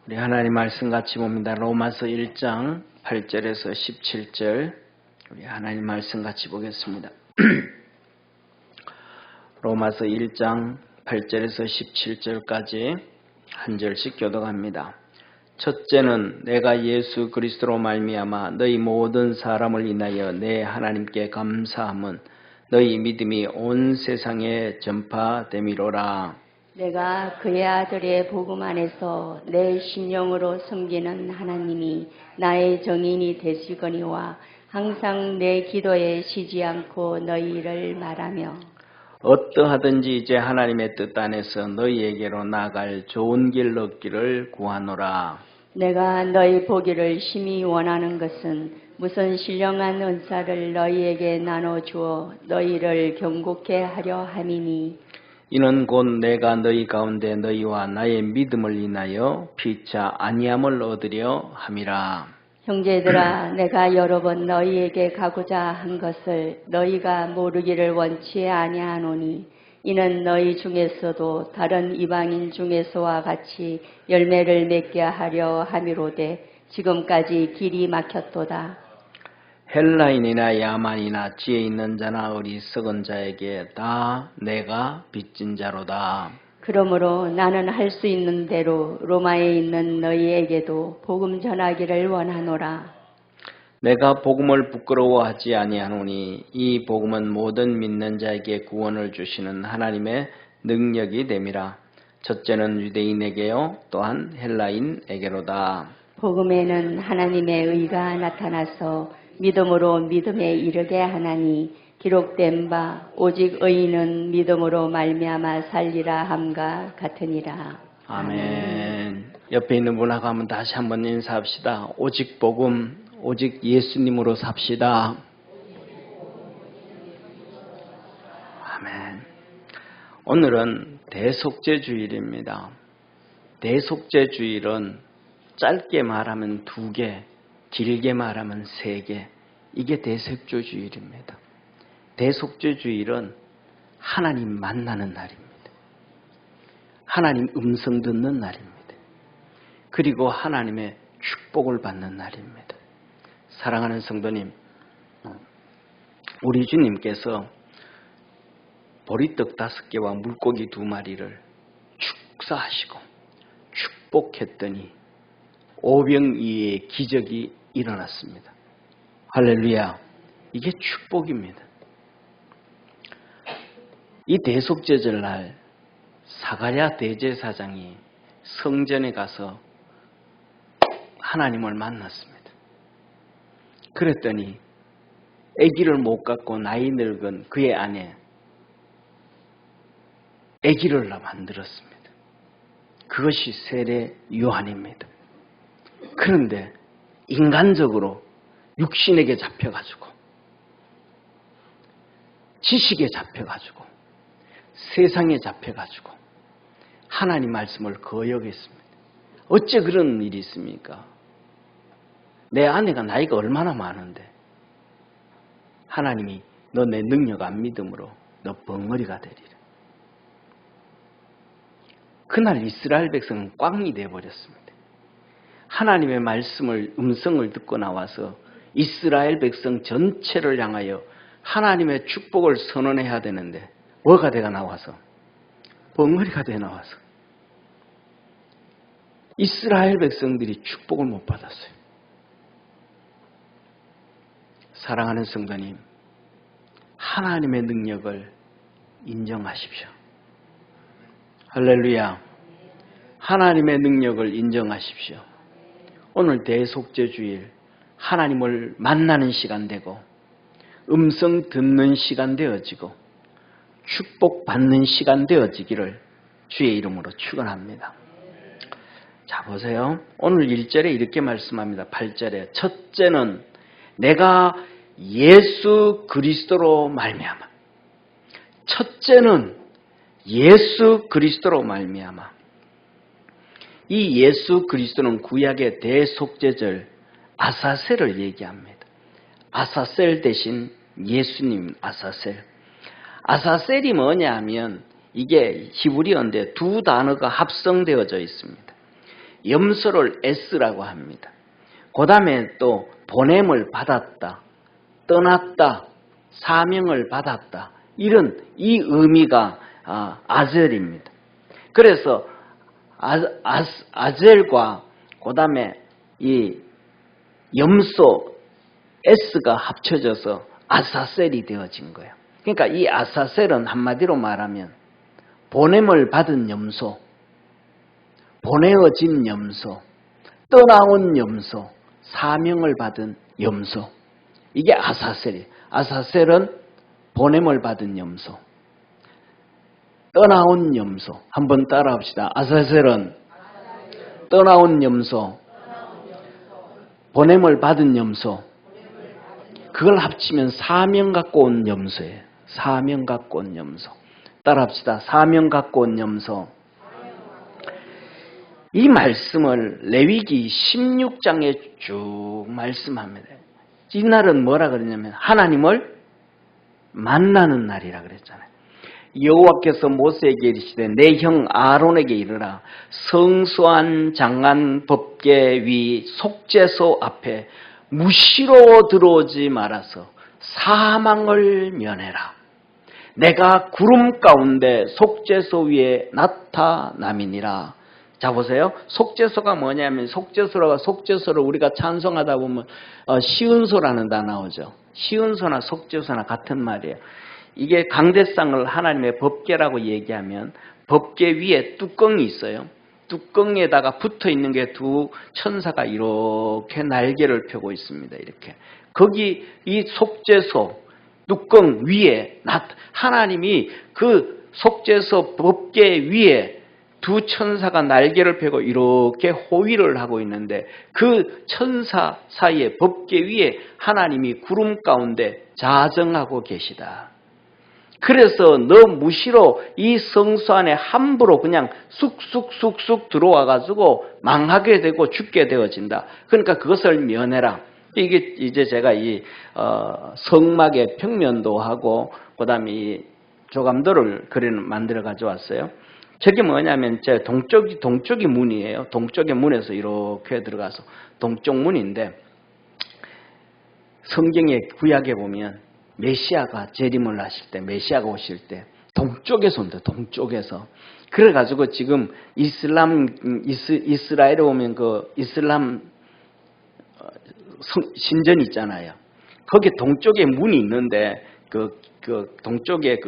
우리 하나님 말씀 같이 봅니다. 로마서 1장 8절에서 17절 우리 하나님 말씀 같이 보겠습니다. 로마서 1장 8절에서 17절까지 한 절씩 교독합니다. 첫째는 내가 예수 그리스도로 말미암아 너희 모든 사람을 인하여 내 하나님께 감사함은 너희 믿음이 온 세상에 전파됨이로라. 내가 그의 아들의 복음 안에서 내 심령으로 섬기는 하나님이 나의 정인이 되시거니와 항상 내 기도에 쉬지 않고 너희를 말하며 어떠하든지 이제 하나님의 뜻 안에서 너희에게로 나아갈 좋은 길 얻기를 구하노라. 내가 너희 보기를 심히 원하는 것은 무슨 신령한 은사를 너희에게 나눠주어 너희를 경고케 하려 함이니 이는 곧 내가 너희 가운데 너희와 나의 믿음을 인하여 피차 안위함을 얻으려 함이라. 형제들아, 내가 여러 번 너희에게 가고자 한 것을 너희가 모르기를 원치 아니하노니 이는 너희 중에서도 다른 이방인 중에서와 같이 열매를 맺게 하려 함이로되 지금까지 길이 막혔도다. 헬라인이나 야만이나 지혜 있는 자나 어리석은 자에게 다 내가 빚진 자로다. 그러므로 나는 할 수 있는 대로 로마에 있는 너희에게도 복음 전하기를 원하노라. 내가 복음을 부끄러워하지 아니하노니 이 복음은 모든 믿는 자에게 구원을 주시는 하나님의 능력이 됨이라. 첫째는 유대인에게요 또한 헬라인에게로다. 복음에는 하나님의 의가 나타나서 믿음으로 믿음에 이르게 하나니 기록된 바 오직 의인은 믿음으로 말미암아 살리라 함과 같으니라. 아멘. 옆에 있는 분하고 한번 다시 한번 인사합시다. 오직 복음, 오직 예수님으로 삽시다. 아멘. 오늘은 대속죄주일입니다. 대속죄주일은 짧게 말하면 2개, 길게 말하면 3개. 이게 대속죄주일입니다. 대속죄주일은 하나님 만나는 날입니다. 하나님 음성 듣는 날입니다. 그리고 하나님의 축복을 받는 날입니다. 사랑하는 성도님, 우리 주님께서 보리떡 5개와 물고기 2마리를 축사하시고 축복했더니 오병이의 기적이 일어났습니다. 할렐루야. 이게 축복입니다. 이 대속죄절 날 사가랴 대제사장이 성전에 가서 하나님을 만났습니다. 그랬더니 아기를 못 갖고 나이 늙은 그의 아내 아기를 만들었습니다. 그것이 세례 요한입니다. 그런데 인간적으로 육신에게 잡혀가지고 지식에 잡혀가지고 세상에 잡혀가지고 하나님 말씀을 거역했습니다. 어째 그런 일이 있습니까? 내 아내가 나이가 얼마나 많은데 하나님이 너 내 능력 안 믿음으로 너 벙어리가 되리라. 그날 이스라엘 백성은 꽝이 되어버렸습니다. 하나님의 말씀을 음성을 듣고 나와서 이스라엘 백성 전체를 향하여 하나님의 축복을 선언해야 되는데 뭐가 돼가 나와서 벙어리가 돼 나와서 이스라엘 백성들이 축복을 못 받았어요. 사랑하는 성도님, 하나님의 능력을 인정하십시오. 할렐루야. 하나님의 능력을 인정하십시오. 오늘 대속죄주일 하나님을 만나는 시간 되고 음성 듣는 시간 되어지고 축복받는 시간 되어지기를 주의 이름으로 축원합니다. 자, 보세요. 오늘 1절에 이렇게 말씀합니다. 8절에 첫째는 내가 예수 그리스도로 말미암아. 첫째는 예수 그리스도로 말미암아. 이 예수 그리스도는 구약의 대속죄절 아사셀을 얘기합니다. 아사셀 대신 예수님 아사셀. 아사셀이 뭐냐 하면 이게 히브리어인데 두 단어가 합성되어져 있습니다. 염소를 S라고 합니다. 그 다음에 또 보냄을 받았다, 떠났다, 사명을 받았다. 이런 이 의미가 아젤입니다. 그래서 아젤과 그 다음에 이 염소 S가 합쳐져서 아사셀이 되어진 거예요. 그러니까 이 아사셀은 한마디로 말하면 보냄을 받은 염소, 보내어진 염소, 떠나온 염소, 사명을 받은 염소. 이게 아사셀이에요. 아사셀은 보냄을 받은 염소, 떠나온 염소. 한번 따라합시다. 아사셀은 떠나온 염소, 보냄을 받은 염소. 그걸 합치면 사명 갖고 온 염소예요. 사명 갖고 온 염소. 따라합시다. 사명 갖고 온 염소. 이 말씀을 레위기 16장에 쭉 말씀합니다. 이날은 뭐라 그러냐면 하나님을 만나는 날이라 그랬잖아요. 여호와께서 모세에게 이르시되 내 형 아론에게 이르라. 성소한 장안 법궤 위 속죄소 앞에 무시로 들어오지 말아서 사망을 면해라. 내가 구름 가운데 속죄소 위에 나타남이니라. 자 보세요. 속죄소가 뭐냐면 속죄소를 우리가 찬송하다 보면 시은소라는 단 나오죠. 시은소나 속죄소나 같은 말이에요. 이게 강대상을 하나님의 법궤라고 얘기하면 법궤 위에 뚜껑이 있어요. 뚜껑에다가 붙어 있는 게 두 천사가 이렇게 날개를 펴고 있습니다. 이렇게. 거기 이 속죄소 뚜껑 위에 하나님이 그 속죄소 법궤 위에 두 천사가 날개를 펴고 이렇게 호위를 하고 있는데 그 천사 사이에 법궤 위에 하나님이 구름 가운데 자정하고 계시다. 그래서 너 무시로 이 성소 안에 함부로 그냥 쑥쑥쑥쑥 들어와가지고 망하게 되고 죽게 되어진다. 그러니까 그것을 면해라. 이게 이제 제가 이 성막의 평면도 하고 그다음에 이 조감도를 만들어 가져왔어요. 저게 뭐냐면 제 동쪽이 문이에요. 동쪽의 문에서 이렇게 들어가서 동쪽 문인데 성경의 구약에 보면 메시아가 재림을 하실 때, 메시아가 오실 때 동쪽에서 온다. 동쪽에서. 그래가지고 지금 이스라엘에 오면 그 이슬람 신전 있잖아요. 거기 동쪽에 문이 있는데 그 동쪽에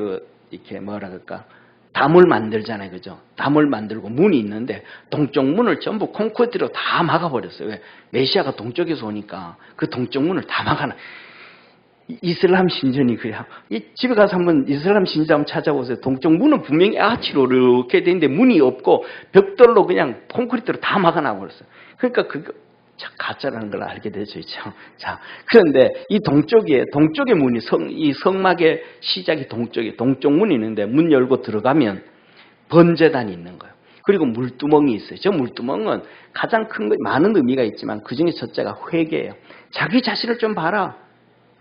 이렇게 뭐라 그럴까 담을 만들잖아요, 그죠? 담을 만들고 문이 있는데 동쪽 문을 전부 콘크리트로 다 막아버렸어요. 왜? 메시아가 동쪽에서 오니까 그 동쪽 문을 다 막아놔. 이슬람 신전이 그래요. 집에 가서 한번 이슬람 신전 한번 찾아보세요. 동쪽 문은 분명히 아치로 이렇게 돼 있는데 문이 없고 벽돌로 그냥 콘크리트로 다 막아놔버렸어요. 그러니까 그거 가짜라는 걸 알게 되죠. 자, 그런데 이 동쪽의 문이 이 성막의 시작이 동쪽 문이 있는데 문 열고 들어가면 번제단이 있는 거예요. 그리고 물두멍이 있어요. 저 물두멍은 가장 큰 거, 많은 의미가 있지만 그 중에 첫째가 회개예요. 자기 자신을 좀 봐라.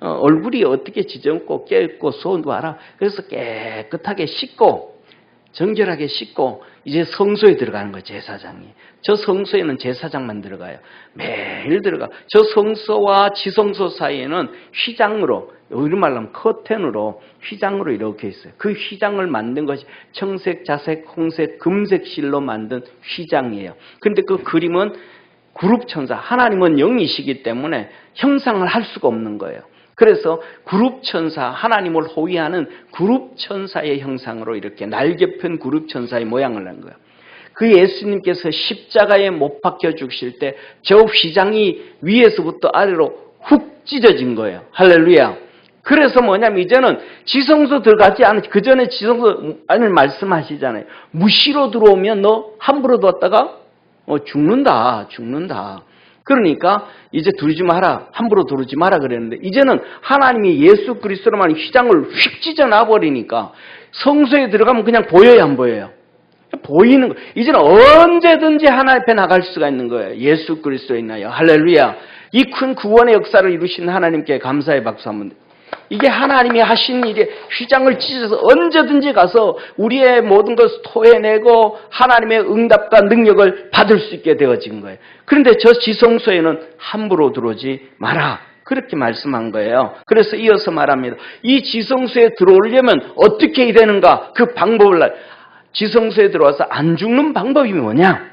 얼굴이 어떻게 지저분고 깨끗고 소원도 알아. 그래서 깨끗하게 씻고 정결하게 씻고 이제 성소에 들어가는 거예요. 제사장이. 저 성소에는 제사장만 들어가요. 매일 들어가. 저 성소와 지성소 사이에는 휘장으로, 우리말로 하면 커튼으로 휘장으로 이렇게 있어요. 그 휘장을 만든 것이 청색, 자색, 홍색, 금색 실로 만든 휘장이에요. 그런데 그 그림은 그룹천사, 하나님은 영이시기 때문에 형상을 할 수가 없는 거예요. 그래서 그룹천사, 하나님을 호위하는 그룹천사의 형상으로 이렇게 날개편 그룹천사의 모양을 한 거예요. 그 예수님께서 십자가에 못 박혀 죽으실 때 저 휘장이 위에서부터 아래로 훅 찢어진 거예요. 할렐루야. 그래서 뭐냐면 이제는 지성소 들어가지 않은, 그 전에 지성소 안을 말씀하시잖아요. 무시로 들어오면 너 함부로 들어왔다가 죽는다. 그러니까 이제 두르지 마라. 함부로 두르지 마라 그랬는데 이제는 하나님이 예수 그리스도로만 휘장을 휙 찢어놔 버리니까 성소에 들어가면 그냥 보여요, 안 보여요? 보이는 거. 이제는 언제든지 하나님 앞에 나갈 수가 있는 거예요. 예수 그리스도에 있나요? 할렐루야. 이 큰 구원의 역사를 이루신 하나님께 감사의 박수 한번. 이게 하나님이 하신 일에 휘장을 찢어서 언제든지 가서 우리의 모든 것을 토해내고 하나님의 응답과 능력을 받을 수 있게 되어진 거예요. 그런데 저 지성소에는 함부로 들어오지 마라. 그렇게 말씀한 거예요. 그래서 이어서 말합니다. 이 지성소에 들어오려면 어떻게 해야 되는가? 그 방법을 지성소에 들어와서 안 죽는 방법이 뭐냐?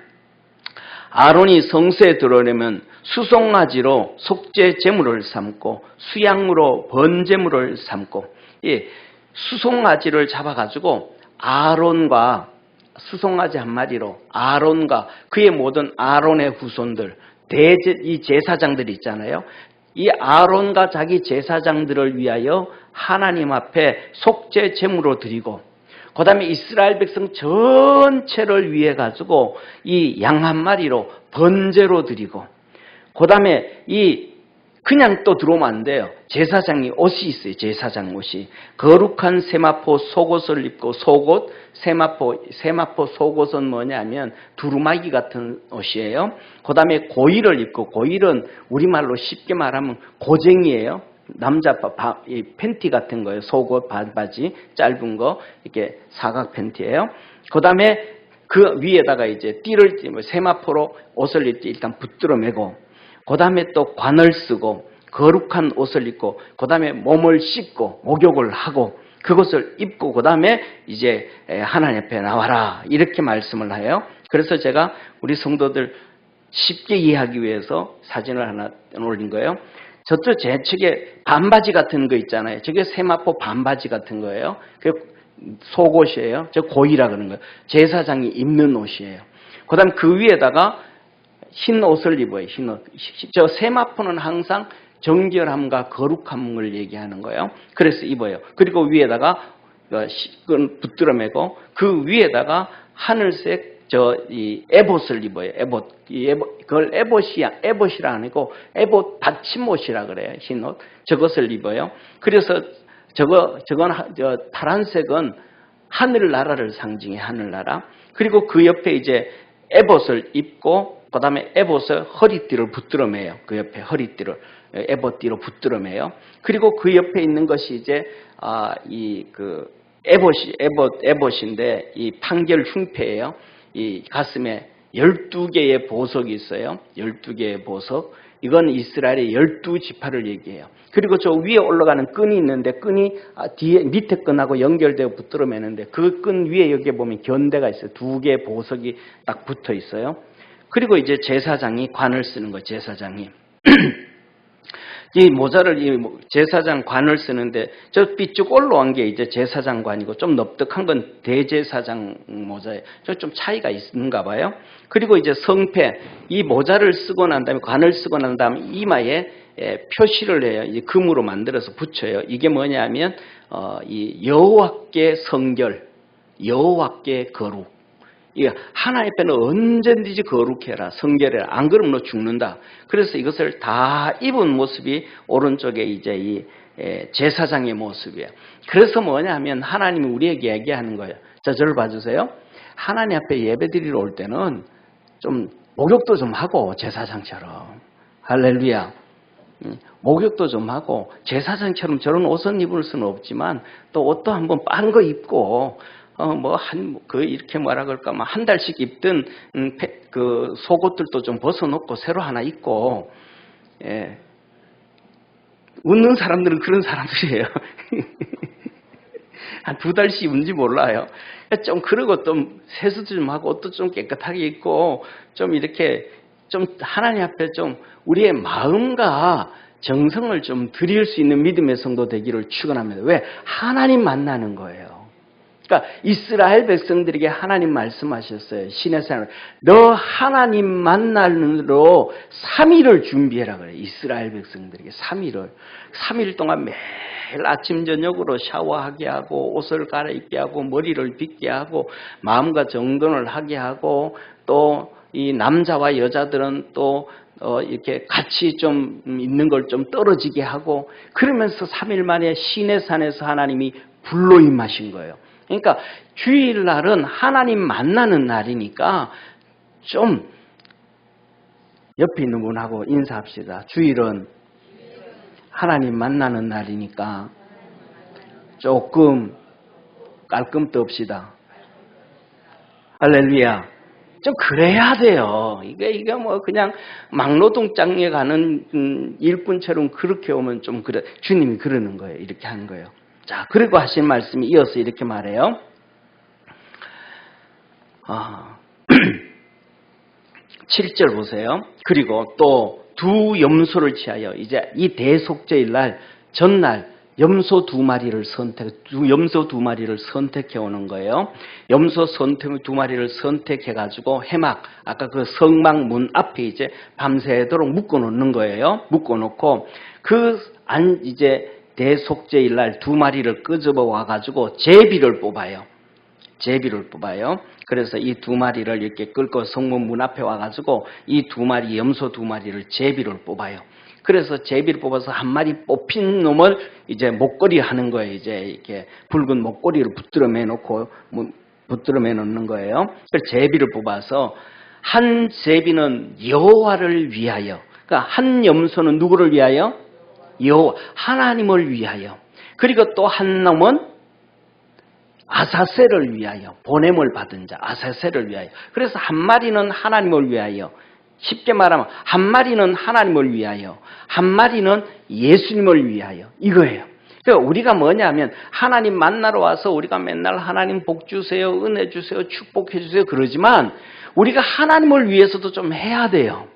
아론이 성소에 들어오려면 수송아지로 속죄 제물을 삼고 수양으로 번제물을 삼고, 수송아지를 잡아가지고 아론과 수송아지 한 마리로 아론과 그의 모든 아론의 후손들, 이 제사장들이 있잖아요. 이 아론과 자기 제사장들을 위하여 하나님 앞에 속죄 제물로 드리고, 그 다음에 이스라엘 백성 전체를 위해 가지고 이 양 한 마리로 번제로 드리고, 그 다음에 그냥 또 들어오면 안 돼요. 제사장이 옷이 있어요. 제사장 옷이. 거룩한 세마포 속옷을 입고, 속옷, 세마포 속옷은 뭐냐면 두루마기 같은 옷이에요. 그 다음에 고일을 입고, 고일은 우리말로 쉽게 말하면 고쟁이에요. 남자 팬티 같은 거예요. 속옷, 반바지, 짧은 거, 이렇게 사각 팬티예요. 그 다음에 그 위에다가 이제 띠를, 세마포로 옷을 일단 붙들어 매고, 그 다음에 또 관을 쓰고, 거룩한 옷을 입고, 그 다음에 몸을 씻고, 목욕을 하고, 그것을 입고, 그 다음에 이제 하나님 앞에 나와라. 이렇게 말씀을 해요. 그래서 제가 우리 성도들 쉽게 이해하기 위해서 사진을 하나 올린 거예요. 저쪽 제측에 반바지 같은 거 있잖아요. 저게 세마포 반바지 같은 거예요. 그 속옷이에요. 저 고이라 그러는 거예요. 제사장이 입는 옷이에요. 그 다음 그 위에다가 흰 옷을 입어요. 흰 옷. 저 세마포는 항상 정결함과 거룩함을 얘기하는 거예요. 그래서 입어요. 그리고 위에다가 붙들어 매고, 그 위에다가 하늘색 이 에봇을 입어요. 그걸 에봇이라 아니고 에봇 받침옷이라 그래요. 흰 옷. 저것을 입어요. 그래서 저건 파란색은 하늘나라를 상징해, 하늘나라. 그리고 그 옆에 이제 에봇을 입고, 그 다음에 에봇을 허리띠를 붙들어 매요. 그 옆에 허리띠를 에봇띠로 붙들어 매요. 그리고 그 옆에 있는 것이 이제 에봇인데 이 판결 흉패예요. 이 가슴에 12개의 보석이 있어요. 12개의 보석. 이건 이스라엘의 12지파를 얘기해요. 그리고 저 위에 올라가는 끈이 있는데, 끈이 뒤에 밑에 끈하고 연결되어 붙들어 매는데, 그 끈 위에 여기에 보면 견대가 있어요. 2개의 보석이 딱 붙어 있어요. 그리고 이제 제사장이 관을 쓰는 거예요. 제사장이. 이 모자를 제사장 관을 쓰는데, 저 삐쭉 올라온 게 이제 제사장 관이고, 좀 넙득한 건 대제사장 모자예요. 저 좀 차이가 있는가 봐요. 그리고 이제 성패, 이 모자를 쓰고 난 다음에, 관을 쓰고 난 다음에 이마에 표시를 해요. 이제 금으로 만들어서 붙여요. 이게 뭐냐면 이 여호와께 성결, 여호와께 거룩. 하나님 앞에는 언제든지 거룩해라, 성결해라. 안 그러면 너 죽는다. 그래서 이것을 다 입은 모습이 오른쪽에 이제 이 제사장의 모습이에요. 그래서 뭐냐면 하나님이 우리에게 얘기하는 거예요. 자, 저를 봐주세요. 하나님 앞에 예배드리러 올 때는 좀 목욕도 좀 하고, 제사장처럼. 할렐루야. 목욕도 좀 하고, 제사장처럼 저런 옷은 입을 수는 없지만 또 옷도 한번 빤 거 입고, 이렇게 뭐라 그럴까, 한 달씩 입던 그 속옷들도 좀 벗어놓고 새로 하나 입고, 웃는 사람들은 그런 사람들이에요. 한 2달씩 입는지 몰라요. 좀 그러고 좀 세수도 좀 하고 옷도 좀 깨끗하게 입고, 좀 이렇게 좀 하나님 앞에 좀 우리의 마음과 정성을 좀 드릴 수 있는 믿음의 성도 되기를 축원합니다. 왜? 하나님 만나는 거예요. 그러니까 이스라엘 백성들에게 하나님 말씀하셨어요. 시내산을 너 하나님 만나는으로 3일을 준비해라 그래요. 이스라엘 백성들에게 3일 동안 매일 아침 저녁으로 샤워하게 하고, 옷을 갈아입게 하고, 머리를 빗게 하고, 마음과 정돈을 하게 하고, 또 이 남자와 여자들은 또 이렇게 같이 좀 있는 걸 좀 떨어지게 하고, 그러면서 3일 만에 시내산에서 하나님이 불로 임하신 거예요. 그러니까 주일날은 하나님 만나는 날이니까 좀 옆에 있는 분하고 인사합시다. 주일은 하나님 만나는 날이니까 조금 깔끔 떱시다. 할렐루야. 좀 그래야 돼요. 이게 뭐 그냥 막노동장에 가는 일꾼처럼 그렇게 오면 좀 그래. 주님이 그러는 거예요. 이렇게 하는 거예요. 자, 그리고 하신 말씀이 이어서 이렇게 말해요. 7절 보세요. 그리고 또 두 염소를 취하여 이제 이 대속죄일 날 전날 염소 두 마리를 선택해 오는 거예요. 염소 두 마리를 선택해 가지고 해막 아까 그 성막 문 앞에 이제 밤새도록 묶어 놓는 거예요. 묶어 놓고 이제 대속죄일 날 두 마리를 끄집어 와 가지고 제비를 뽑아요. 그래서 이 두 마리를 이렇게 끌고 성문 문 앞에 와가지고 이 두 마리, 염소 두 마리를 제비를 뽑아요. 그래서 제비를 뽑아서 한 마리 뽑힌 놈을 이제 목걸이 하는 거예요. 이제 이렇게 붉은 목걸이를 붙들어 매 놓는 거예요. 그래서 제비를 뽑아서 한 제비는 여호와를 위하여, 그러니까 한 염소는 누구를 위하여? 여호와, 하나님을 위하여. 그리고 또 한 놈은 아사셀을 위하여, 보냄을 받은 자 아사셀을 위하여. 그래서 한 마리는 하나님을 위하여, 쉽게 말하면 한 마리는 하나님을 위하여, 한 마리는 예수님을 위하여, 이거예요. 그러니까 우리가 뭐냐면 하나님 만나러 와서 우리가 맨날 하나님 복 주세요, 은혜 주세요, 축복해 주세요 그러지만 우리가 하나님을 위해서도 좀 해야 돼요.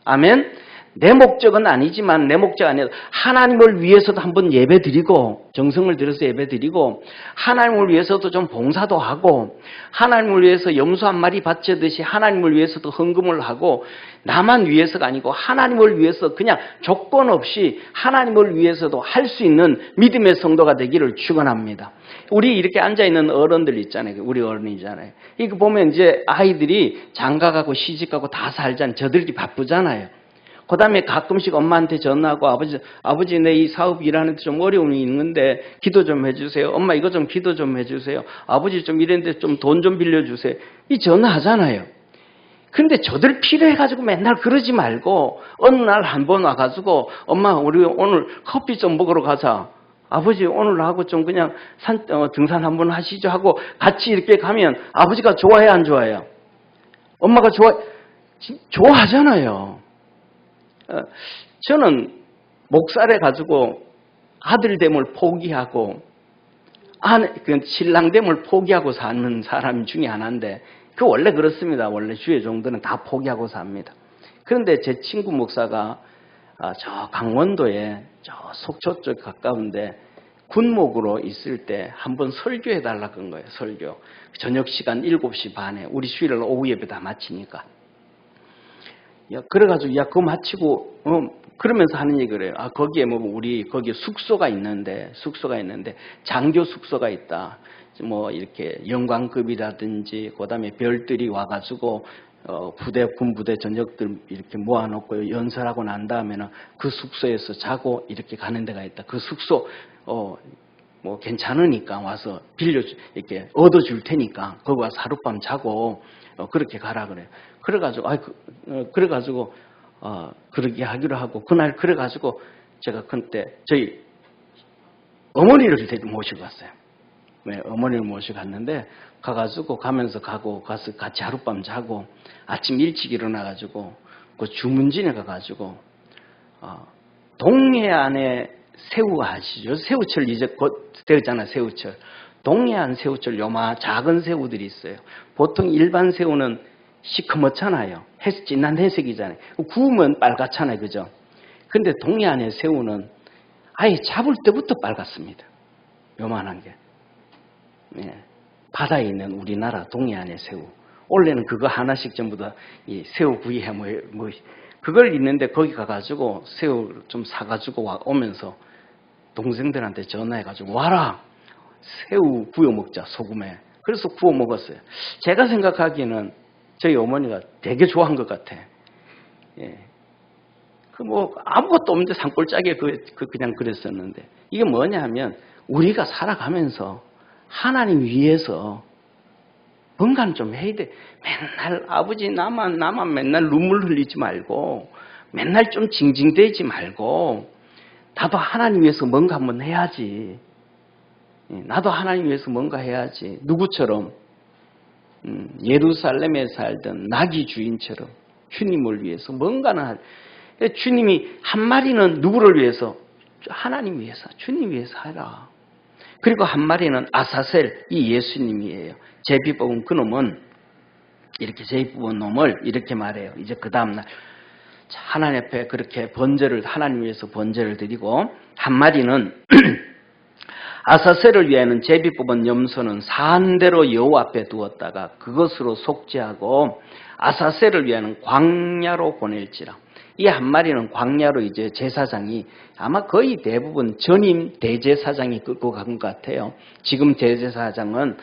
아멘. 내 목적은 아니지만, 내 목적 아니라 하나님을 위해서도 한번 예배드리고, 정성을 들여서 예배드리고, 하나님을 위해서도 좀 봉사도 하고, 하나님을 위해서 염소 한 마리 바치듯이 하나님을 위해서도 헌금을 하고, 나만 위해서가 아니고 하나님을 위해서 그냥 조건 없이 하나님을 위해서도 할 수 있는 믿음의 성도가 되기를 축원합니다. 우리 이렇게 앉아있는 어른들 있잖아요. 우리 어른이잖아요. 이거 보면 이제 아이들이 장가가고 시집가고 다 살잖아요. 저들이 바쁘잖아요. 그 다음에 가끔씩 엄마한테 전화하고 아버지 내 이 사업 일하는데 좀 어려움이 있는데 기도 좀 해주세요. 엄마 이거 좀 기도 좀 해주세요. 아버지 좀 이랬는데 좀 돈 좀 빌려주세요. 이 전화하잖아요. 근데 저들 필요해가지고 맨날 그러지 말고 어느 날 한 번 와가지고 엄마 우리 오늘 커피 좀 먹으러 가자. 아버지 오늘 하고 좀 그냥 등산 한번 하시죠 하고 같이 이렇게 가면 아버지가 좋아해 안 좋아해요? 엄마가 좋아하잖아요. 저는 목살해 가지고 아들됨을 포기하고 신랑됨을 포기하고 사는 사람 중에 하나인데 그 원래 그렇습니다. 원래 주의 종들은 다 포기하고 삽니다. 그런데 제 친구 목사가 저 강원도에 저 속초 쪽 가까운데 군목으로 있을 때 한번 설교해 달라고 한 거예요. 설교. 저녁 시간 7시 반에 우리 주일날 오후 예배 다 마치니까. 그래가지고 그거 마치고 그러면서 하는 얘기를 해요. 거기에 거기에 숙소가 있는데 장교 숙소가 있다. 뭐 이렇게 영광급이라든지 그다음에 별들이 와가지고 군부대 전역들 이렇게 모아놓고 연설하고 난 다음에는 그 숙소에서 자고 이렇게 가는 데가 있다. 그 숙소 뭐 괜찮으니까 와서 이렇게 얻어줄 테니까 거기 와서 하룻밤 자고 그렇게 가라 그래요. 그래가지고 그렇게 하기로 하고 그날 그래가지고 제가 그때 저희 어머니를 모시고 갔어요. 네, 어머니를 모시고 갔는데 가면서 가서 같이 하룻밤 자고 아침 일찍 일어나가지고 그 주문진에 가가지고 동해안에 새우 아시죠? 새우철 이제 곧 되잖아. 새우철. 동해안 새우철 작은 새우들이 있어요. 보통 일반 새우는 시커멓잖아요. 진한 회색이잖아요. 구우면 빨갛잖아요. 그죠? 근데 동해안의 새우는 아예 잡을 때부터 빨갛습니다. 요만한 게. 네. 바다에 있는 우리나라 동해안의 새우. 원래는 그거 하나씩 전부 다 이 새우 구이해 그걸 있는데 거기 가가지고 새우 좀 사가지고 오면서 동생들한테 전화해가지고 와라 새우 구워 먹자 소금에. 그래서 구워 먹었어요. 제가 생각하기에는 저희 어머니가 되게 좋아한 것 같아. 예. 아무것도 없는데 산골짜기에 그냥 그랬었는데 이게 뭐냐 하면 우리가 살아가면서 하나님 위해서 뭔가는 좀 해야 돼. 맨날 아버지 나만 맨날 눈물 흘리지 말고 맨날 좀 징징대지 말고 나도 하나님 위해서 뭔가 한번 해야지. 나도 하나님 위해서 뭔가 해야지. 누구처럼? 예루살렘에 살던 나귀 주인처럼 주님을 위해서 뭔가는 주님이 한 마리는 누구를 위해서? 하나님 위해서, 주님 위해서 하라. 그리고 한 마리는 아사셀, 이 예수님이에요. 제비 뽑은 그놈은 이렇게 제비 뽑은 놈을 이렇게 말해요. 이제 그 다음날 하나님 앞에 그렇게 하나님 위해서 번제를 드리고, 한 마리는 아사셀을 위하여는 제비 뽑은 염소는 산대로 여호와 앞에 두었다가 그것으로 속죄하고 아사셀을 위하여는 광야로 보낼지라. 이 한 마리는 광야로 이제 제사장이 아마 거의 대부분 전임 대제사장이 끌고 간 것 같아요. 지금 대제사장은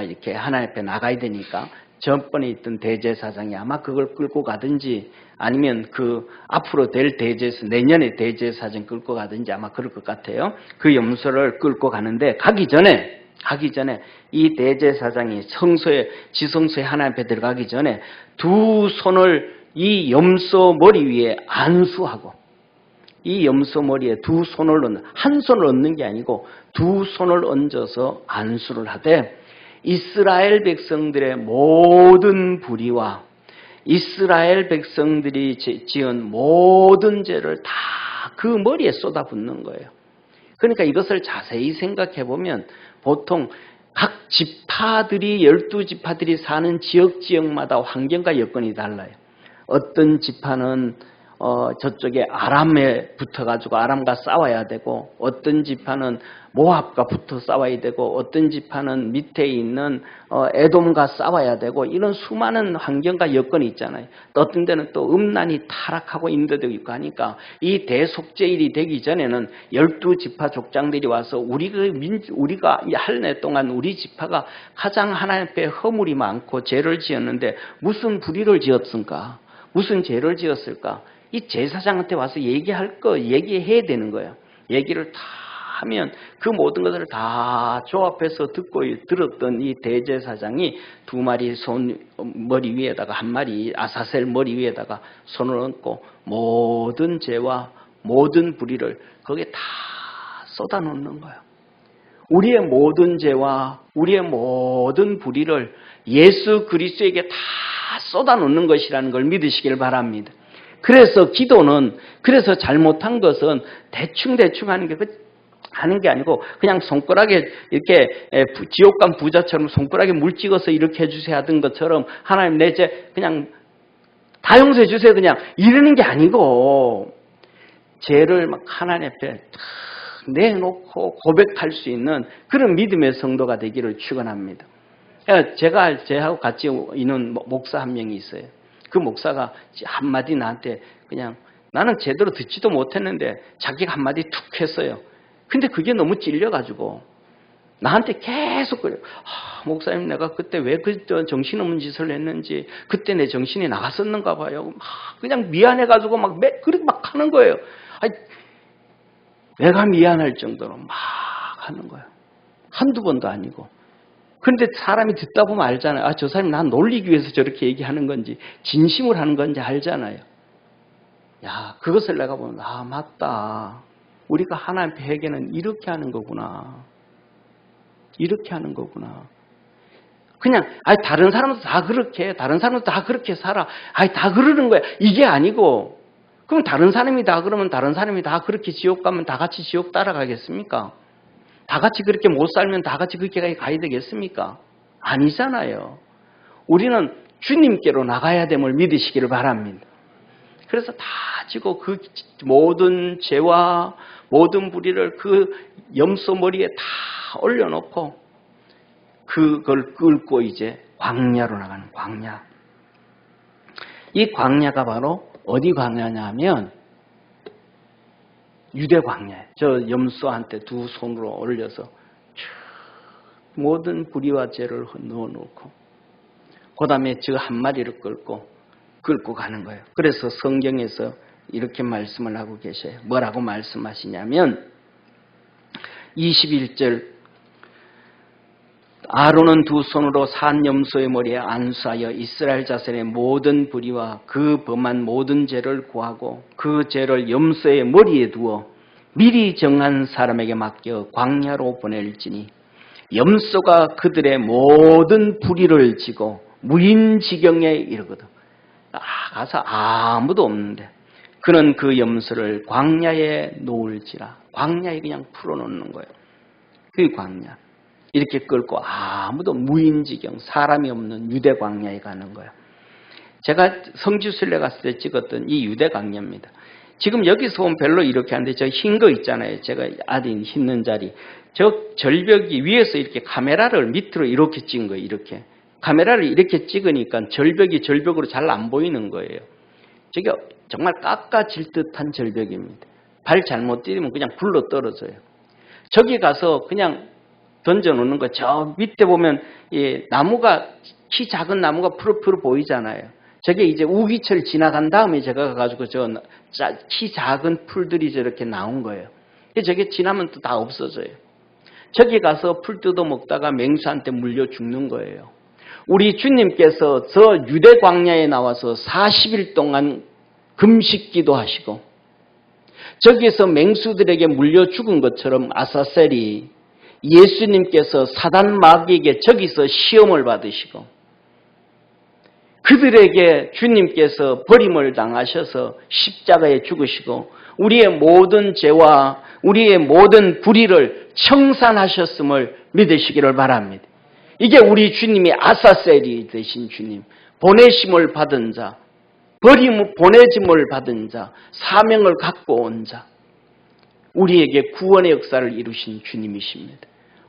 이렇게 하나님 앞에 나가야 되니까 전번에 있던 대제사장이 아마 그걸 끌고 가든지 아니면 그 앞으로 될 내년에 대제사장 끌고 가든지 아마 그럴 것 같아요. 그 염소를 끌고 가는데 가기 전에 이 대제사장이 지성소에 하나님 앞에 들어가기 전에 두 손을 이 염소 머리 위에 안수하고, 이 염소 머리에 두 손을 한 손을 얹는 게 아니고 두 손을 얹어서 안수를 하되, 이스라엘 백성들의 모든 불의와 이스라엘 백성들이 지은 모든 죄를 다 그 머리에 쏟아붓는 거예요. 그러니까 이것을 자세히 생각해 보면 보통 각 지파들이 12지파들이 사는 지역마다 환경과 여건이 달라요. 어떤 지파는 저쪽에 아람에 붙어가지고 아람과 싸워야 되고, 어떤 지파는 모압과 붙어 싸워야 되고, 어떤 지파는 밑에 있는 에돔과 싸워야 되고, 이런 수많은 환경과 여건이 있잖아요. 또 어떤 데는 또 음란이 타락하고 인도되고 있고 하니까 이 대속죄일이 되기 전에는 12지파 족장들이 와서 우리가 할 해 동안 우리 지파가 가장 하나님 앞에 허물이 많고 죄를 지었는데 무슨 불의를 지었을까? 무슨 죄를 지었을까? 이 제사장한테 와서 얘기해야 되는 거예요. 얘기를 다 하면 그 모든 것을 다 조합해서 들었던 이 대제사장이 두 마리 머리 위에다가 한 마리 아사셀 머리 위에다가 손을 얹고 모든 죄와 모든 불의를 거기에 다 쏟아놓는 거예요. 우리의 모든 죄와 우리의 모든 불의를 예수 그리스도에게 다 쏟아놓는 것이라는 걸 믿으시길 바랍니다. 그래서 그래서 잘못한 것은 대충 하는 게 아니고 그냥 손가락에 이렇게 지옥 간 부자처럼 손가락에 물 찍어서 이렇게 해주세요 하던 것처럼 하나님 내 죄 그냥 다 용서해 주세요 그냥 이러는 게 아니고, 죄를 막 하나님 앞에 내놓고 고백할 수 있는 그런 믿음의 성도가 되기를 축원합니다. 제하고 같이 있는 목사 한 명이 있어요. 그 목사가 한마디 나한테 그냥, 나는 제대로 듣지도 못했는데 자기가 한마디 툭 했어요. 근데 그게 너무 찔려가지고 나한테 계속 그래요. 목사님 내가 그때 왜 정신없는 짓을 했는지, 그때 내 정신이 나갔었는가 봐요. 그냥 미안해가지고 그렇게 막 하는 거예요. 내가 미안할 정도로 막 하는 거예요. 한두 번도 아니고. 그런데 사람이 듣다 보면 알잖아요. 저 사람이 난 놀리기 위해서 저렇게 얘기하는 건지 진심을 하는 건지 알잖아요. 그것을 내가 보면 맞다. 우리가 하나님 회개는 이렇게 하는 거구나. 이렇게 하는 거구나. 그냥 다른 사람도 다 그렇게 살아. 다 그러는 거야. 이게 아니고, 그럼 다른 사람이 다 그러면 다른 사람이 다 그렇게 지옥 가면 다 같이 지옥 따라가겠습니까? 다 같이 그렇게 못 살면 다 같이 그렇게 가야 되겠습니까? 아니잖아요. 우리는 주님께로 나가야 됨을 믿으시기를 바랍니다. 그래서 다 지고 그 모든 죄와 모든 불의를 그 염소 머리에 다 올려놓고 그걸 끌고 이제 광야로 나가는 광야. 이 광야가 바로 어디 광야냐면 유대 광야예요. 저 염소한테 두 손으로 올려서 모든 불의와 죄를 넣어놓고 그 다음에 저 한 마리를 끌고 가는 거예요. 그래서 성경에서 이렇게 말씀을 하고 계셔요. 뭐라고 말씀하시냐면 21절 아론은 두 손으로 산 염소의 머리에 안수하여 이스라엘 자손의 모든 불의와 그 범한 모든 죄를 고하고 그 죄를 염소의 머리에 두어 미리 정한 사람에게 맡겨 광야로 보낼지니 염소가 그들의 모든 불의를 지고 무인지경에 이르거든. 가서 아무도 없는데 그는 그 염소를 광야에 놓을지라. 광야에 그냥 풀어놓는 거예요. 그게 광야. 이렇게 끌고 아무도 무인지경, 사람이 없는 유대 광야에 가는 거예요. 제가 성지순례 갔을 때 찍었던 이 유대 광야입니다. 지금 여기서 보면 별로 이렇게 안 돼. 저 흰 거 있잖아요. 제가 아린 흰는 자리. 저 절벽이 위에서 이렇게 카메라를 밑으로 이렇게 찍은 거예요. 이렇게. 카메라를 이렇게 찍으니까 절벽이 절벽으로 잘 안 보이는 거예요. 저게 정말 깎아질 듯한 절벽입니다. 발 잘못 디디면 그냥 굴러 떨어져요. 저기 가서 그냥 던져놓는 거. 저 밑에 보면 나무가, 키 작은 나무가 푸르푸르 보이잖아요. 저게 이제 우기철 지나간 다음에 제가 가가지고 키 작은 풀들이 저렇게 나온 거예요. 저게 지나면 또 다 없어져요. 저기 가서 풀 뜯어 먹다가 맹수한테 물려 죽는 거예요. 우리 주님께서 저 유대 광야에 나와서 40일 동안 금식기도 하시고 저기서 맹수들에게 물려 죽은 것처럼 아사셀이 예수님께서 사단 마귀에게 저기서 시험을 받으시고 그들에게 주님께서 버림을 당하셔서 십자가에 죽으시고 우리의 모든 죄와 우리의 모든 불의를 청산하셨음을 믿으시기를 바랍니다. 이게 우리 주님이 아사셀이 되신 주님, 보내심을 받은 자, 보내짐을 받은 자, 사명을 갖고 온 자, 우리에게 구원의 역사를 이루신 주님이십니다.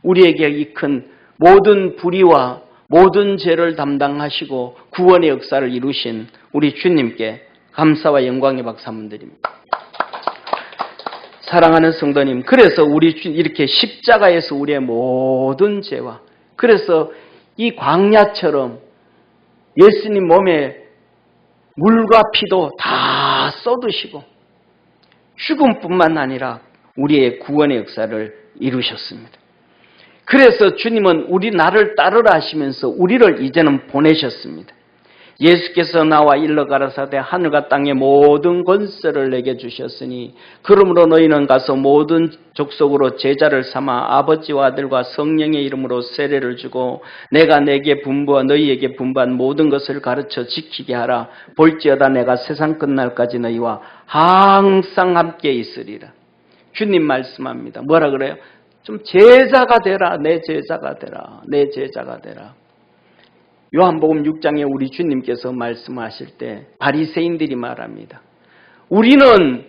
우리에게 이 큰 모든 불의와 모든 죄를 담당하시고 구원의 역사를 이루신 우리 주님께 감사와 영광의 박수 한번 드립니다. 사랑하는 성도님, 그래서 우리 이렇게 십자가에서 우리의 모든 죄와, 그래서 이 광야처럼 예수님 몸에 물과 피도 다 쏟으시고 죽음뿐만 아니라 우리의 구원의 역사를 이루셨습니다. 그래서 주님은 우리 나를 따르라 하시면서 우리를 이제는 보내셨습니다. 예수께서 나와 일러 가라사대 하늘과 땅의 모든 권세를 내게 주셨으니 그러므로 너희는 가서 모든 족속으로 제자를 삼아 아버지와 아들과 성령의 이름으로 세례를 주고 내가 내게 분부와 너희에게 분부한 모든 것을 가르쳐 지키게 하라. 볼지어다 내가 세상 끝날까지 너희와 항상 함께 있으리라. 주님 말씀합니다. 뭐라 그래요? 좀 제자가 되라. 내 제자가 되라. 내 제자가 되라. 요한복음 6장에 우리 주님께서 말씀하실 때 바리새인들이 말합니다. 우리는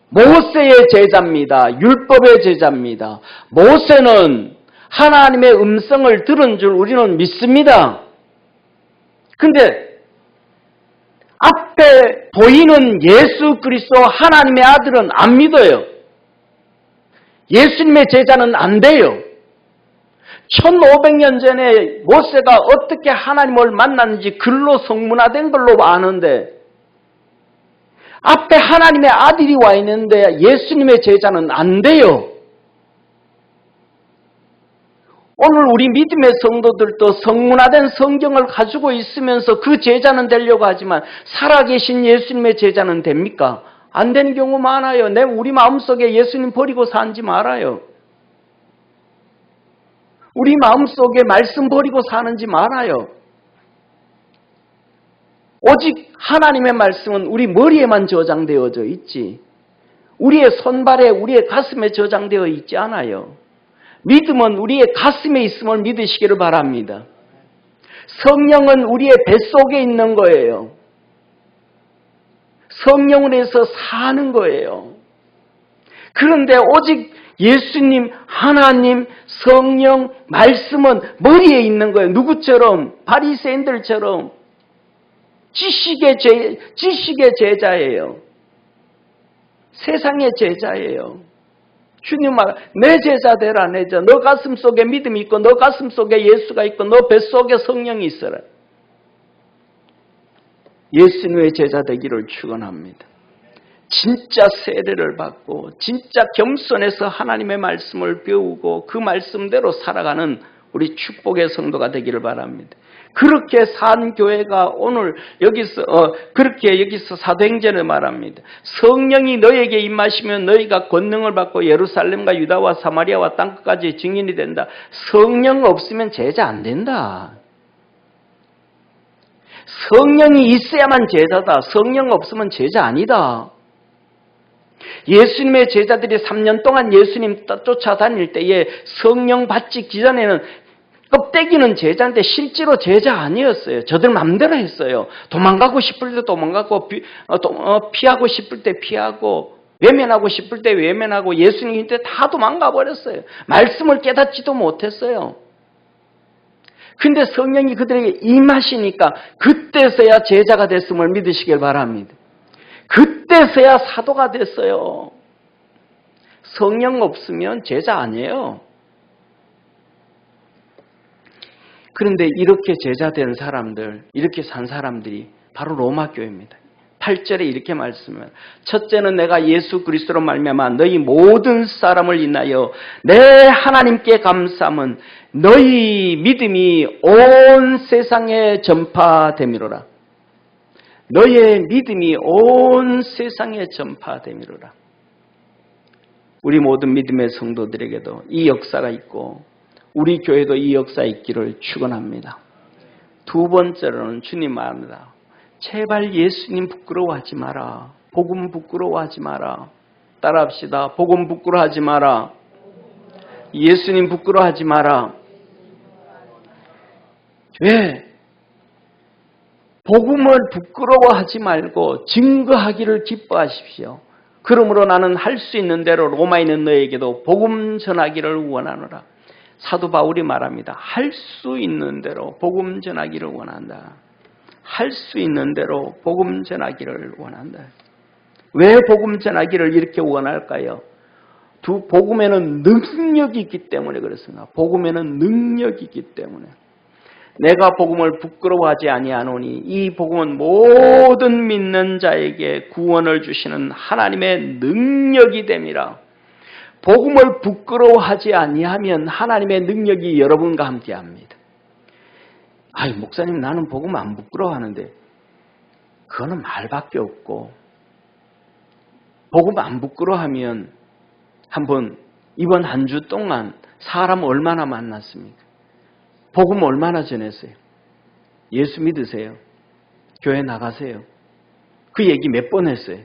모세의 제자입니다. 율법의 제자입니다. 모세는 하나님의 음성을 들은 줄 우리는 믿습니다. 근데 앞에 보이는 예수 그리스도 하나님의 아들은 안 믿어요. 예수님의 제자는 안 돼요. 1500년 전에 모세가 어떻게 하나님을 만났는지 글로 성문화된 걸로 아는데 앞에 하나님의 아들이 와 있는데 예수님의 제자는 안 돼요. 오늘 우리 믿음의 성도들도 성문화된 성경을 가지고 있으면서 그 제자는 되려고 하지만 살아계신 예수님의 제자는 됩니까? 안 되는 경우 많아요. 우리 마음속에 예수님 버리고 산지 말아요. 우리 마음속에 말씀 버리고 사는지 말아요. 오직 하나님의 말씀은 우리 머리에만 저장되어져 있지 우리의 손발에 우리의 가슴에 저장되어 있지 않아요. 믿음은 우리의 가슴에 있음을 믿으시기를 바랍니다. 성령은 우리의 뱃속에 있는 거예요. 성령으로 사는 거예요. 그런데 오직 예수님, 하나님, 성령, 말씀은 머리에 있는 거예요. 누구처럼? 바리새인들처럼 지식의 제자예요. 세상의 제자예요. 주님 말, 내 제자 되라, 내 제자. 너 가슴 속에 믿음이 있고, 너 가슴 속에 예수가 있고, 너 뱃속에 성령이 있어라. 예수님의 제자 되기를 축원합니다. 진짜 세례를 받고 진짜 겸손해서 하나님의 말씀을 배우고 그 말씀대로 살아가는 우리 축복의 성도가 되기를 바랍니다. 그렇게 산 교회가 오늘 여기서 그렇게 여기서 사도행전을 말합니다. 성령이 너에게 임하시면 너희가 권능을 받고 예루살렘과 유다와 사마리아와 땅끝까지 증인이 된다. 성령 없으면 제자 안 된다. 성령이 있어야만 제자다. 성령 없으면 제자 아니다. 예수님의 제자들이 3년 동안 예수님 쫓아다닐 때에 성령 받기 전에는 껍데기는 제자인데 실제로 제자 아니었어요. 저들 마음대로 했어요. 도망가고 싶을 때 도망가고 피하고 싶을 때 피하고 외면하고 싶을 때 외면하고 예수님 때 다 도망가 버렸어요. 말씀을 깨닫지도 못했어요. 근데 성령이 그들에게 임하시니까 그때서야 제자가 됐음을 믿으시길 바랍니다. 그때서야 사도가 됐어요. 성령 없으면 제자 아니에요. 그런데 이렇게 제자된 사람들, 이렇게 산 사람들이 바로 로마 교회입니다. 8절에 이렇게 말씀해요. 첫째는 내가 예수 그리스도로 말미암아 너희 모든 사람을 인하여 내 하나님께 감사함은 너희 믿음이 온 세상에 전파됨이로라. 너의 믿음이 온 세상에 전파됨이로라. 우리 모든 믿음의 성도들에게도 이 역사가 있고 우리 교회도 이 역사가 있기를 축원합니다. 두 번째로는 주님 말합니다. 제발 예수님 부끄러워하지 마라. 복음 부끄러워하지 마라. 따라합시다. 복음 부끄러워하지 마라. 예수님 부끄러워하지 마라. 왜? 복음을 부끄러워하지 말고 증거하기를 기뻐하십시오. 그러므로 나는 할 수 있는 대로 로마에 있는 너에게도 복음 전하기를 원하노라. 사도 바울이 말합니다. 할 수 있는 대로 복음 전하기를 원한다. 할 수 있는 대로 복음 전하기를 원한다. 왜 복음 전하기를 이렇게 원할까요? 복음에는 능력이 있기 때문에 그렇습니다. 복음에는 능력이 있기 때문에. 내가 복음을 부끄러워하지 아니하노니 이 복음은 모든 믿는 자에게 구원을 주시는 하나님의 능력이 됨이라. 복음을 부끄러워하지 아니하면 하나님의 능력이 여러분과 함께합니다. 아이 목사님 나는 복음 안 부끄러워하는데 그거는 말밖에 없고 복음 안 부끄러워하면 한번 이번 한 주 동안 사람 얼마나 만났습니까? 복음 얼마나 전했어요? 예수 믿으세요? 교회 나가세요? 그 얘기 몇 번 했어요?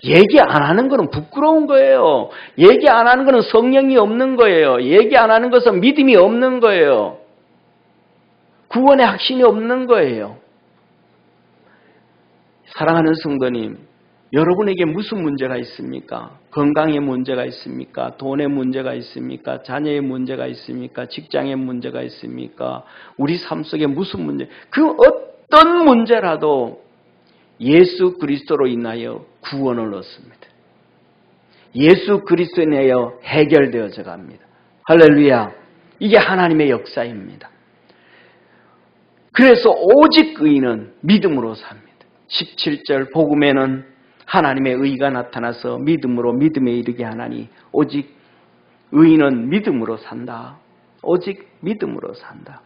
얘기 안 하는 거는 부끄러운 거예요. 얘기 안 하는 거는 성령이 없는 거예요. 얘기 안 하는 것은 믿음이 없는 거예요. 구원의 확신이 없는 거예요. 사랑하는 성도님, 여러분에게 무슨 문제가 있습니까? 건강에 문제가 있습니까? 돈에 문제가 있습니까? 자녀의 문제가 있습니까? 직장에 문제가 있습니까? 우리 삶 속에 무슨 문제? 그 어떤 문제라도 예수 그리스도로 인하여 구원을 얻습니다. 예수 그리스도에 인하여 해결되어져 갑니다. 할렐루야. 이게 하나님의 역사입니다. 그래서 오직 의인은 믿음으로 삽니다. 17절 복음에는 하나님의 의가 나타나서 믿음으로 믿음에 이르게 하나니 오직 의인은 믿음으로 산다. 오직 믿음으로 산다.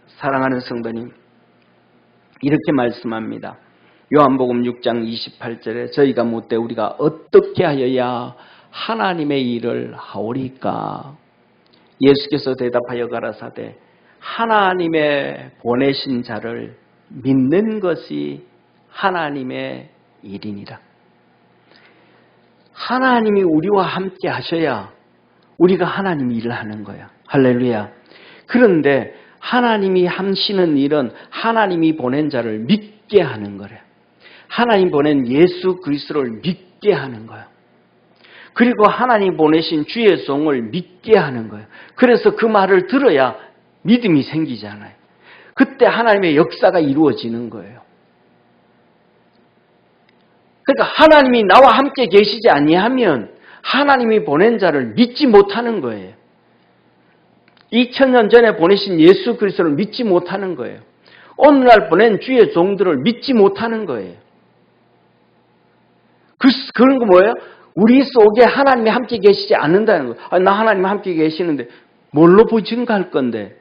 사랑하는 성도님, 이렇게 말씀합니다. 요한복음 6장 28절에 저희가 묻되 우리가 어떻게 하여야 하나님의 일을 하오리까? 예수께서 대답하여 가라사대 하나님의 보내신 자를 믿는 것이 하나님의 일이니라. 하나님이 우리와 함께 하셔야 우리가 하나님 일을 하는 거야. 할렐루야. 그런데 하나님이 하시는 일은 하나님이 보낸 자를 믿게 하는 거래. 하나님 보낸 예수 그리스도를 믿게 하는 거야. 그리고 하나님 보내신 주의 종을 믿게 하는 거예요. 그래서 그 말을 들어야 믿음이 생기잖아요. 그때 하나님의 역사가 이루어지는 거예요. 그러니까 하나님이 나와 함께 계시지 아니하면 하나님이 보낸 자를 믿지 못하는 거예요. 2000년 전에 보내신 예수 그리스도를 믿지 못하는 거예요. 오늘날 보낸 주의 종들을 믿지 못하는 거예요. 그런 거 뭐예요? 우리 속에 하나님이 함께 계시지 않는다는 거예요. 나 하나님 함께 계시는데 뭘로 증거할 건데?